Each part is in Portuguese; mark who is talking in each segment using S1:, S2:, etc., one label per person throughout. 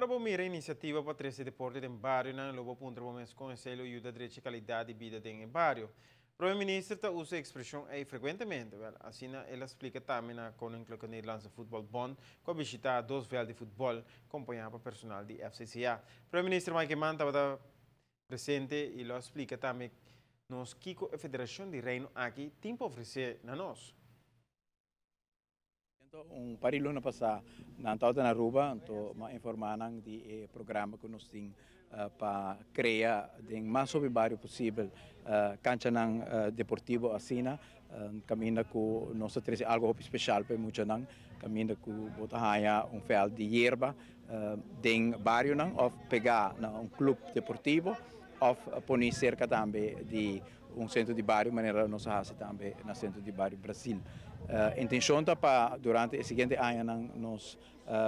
S1: Para mira iniciativa para trazer deporte em bairro, não lobo ponto momento com esse ajuda a direito qualidade de vida em bairro. O primeiro-ministro usa a expressão frequentemente, assim ele explica também na Koninklijke Nederlandse Voetbalbond, com a visita a dois velhos de futebol, acompanhado por personal de FCCA. O primeiro-ministro Mike Mann estava presente e ele explica também nos que a Federação de Reino aqui tem para oferecer a nós.
S2: Parilo na passar na Tauta na Aruba, então informaram de programa que nós temos para criar o mais sobre bairro possível cancha deportivo assim, caminha com nós temos algo especial para muitos não, caminha com botar field de hierba em bairro não, ou pegar clube deportivo, ou pôr cerca também de centro de bairro, maneira nós fazemos também no centro de bairro Brasil. A intenção é para durante o seguinte ano nós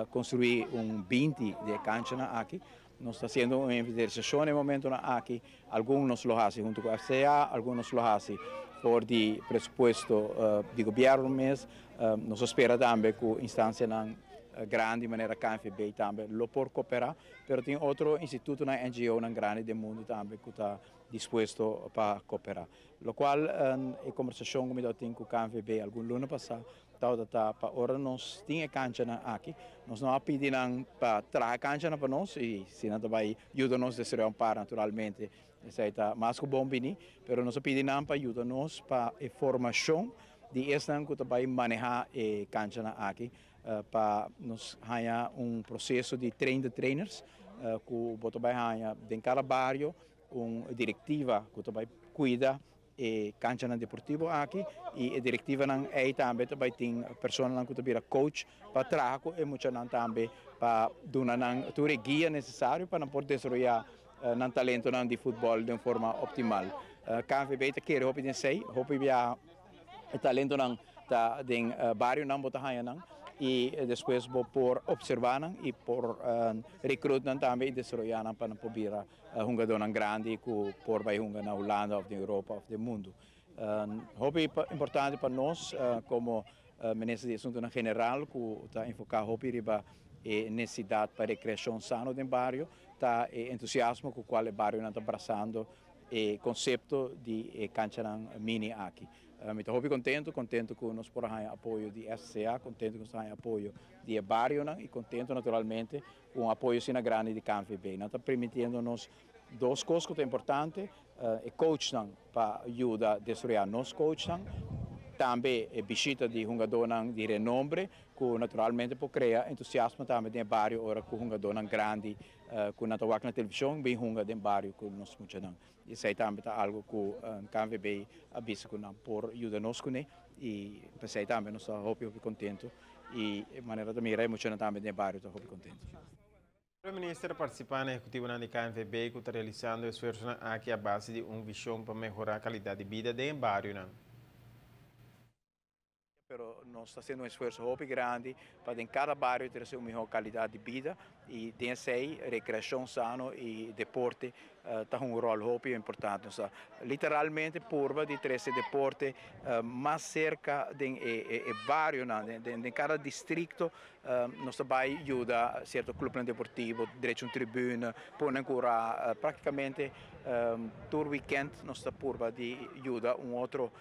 S2: construir 20 de cancha aqui. Nós estamos fazendo uma investigação no momento aqui. Alguns lo fazem junto com a FCA, alguns lo fazem por de presupuesto de governo mês. Nós esperamos também que a instância grande maneira KNVB também lo por cooperar, mas tem outro instituto na NGO grande do mundo também que está disposto para cooperar. Lo qual a conversação que eu tenho com o KNVB algum ano passado, para ora nós temos cancha aqui, nós não pedimos para trazer cancha para nós e se não vai ajudar-nos a ser para naturalmente, isso está mais que bom bem, mas nós pedimos para ajudar-nos para a formação de esta que vai manejar a cancha aqui. Para nós ganhar processo de trainers que vai ganhar em cada bairro uma diretiva que vai cuidar e cancha deportivo aqui e a diretiva também vai ter pessoas que vira coach para trabalhar e muitas também para dar a guia necessária para poder desenvolver o talento de futebol de forma optimal. KNVB quer hope sei hope o talento do bairro não botar e depois vou por observar e por recrutar também e desenvolver para poder jogador grande que por vai jogar na Holanda ou na Europa ou no mundo. É importante para nós como ministro de Assuntos General que está enfocado riba a necessidade para recreação sano do bairro, está entusiasmo com o qual o bairro está abraçando o conceito de cancha mini aqui. Estou contento que nós podemos apoio de FCA, contento que nós temos apoio de bairro e contento naturalmente com o apoio sina grande de KNVB. Nós está permitindo-nos duas coisas que são importantes, o coach para ajudar a desenvolver nos coach, também a visita de jogadores de renome, que naturalmente pode criar entusiasmo também no bairro, ora com jogadores grandes, que não estão na televisão, bem jogadores no bairro que nós muitos não. Isso é também algo que o KNVB avisa por ajudar-nos com e pensei também nós estamos contentos e de maneira também muitos também no bairro estão contentos.
S1: O Primeiro-Ministro participa na executiva da KNVB que está realizando esforços aqui à base de visão para melhorar a qualidade de vida do bairro.
S2: Pero nós estamos fazendo esforço muito grande para em cada bairro ter uma melhor qualidade de vida e tem recreação sano e deporte tem rol muito importante. Nós, literalmente, por de ter esse deporte mais cerca do bairro, em cada distrito, nós vai ajudar certo clube deportivo, direito a tribuna, pôr ancora praticamente todo weekend nós está por de ajudar outro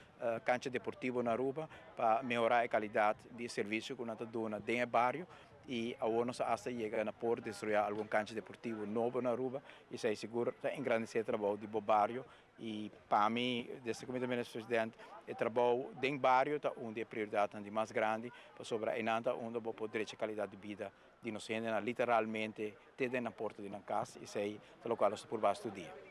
S2: cancha deportivo na Aruba para melhorar a qualidade de serviço que nós damos dentro do bairro e agora nós até chegar a poder destruir algum cancha deportivo novo na Aruba e sei seguro está engrandecer o trabalho do bairro e para mim desde que eu sou presidente o trabalho dentro do bairro está onde a prioridade mais grande para sobre a nada onde vou poder ter qualidade de vida de nós literalmente ter na porta de uma casa e sei pelo qual nós por bastante dia.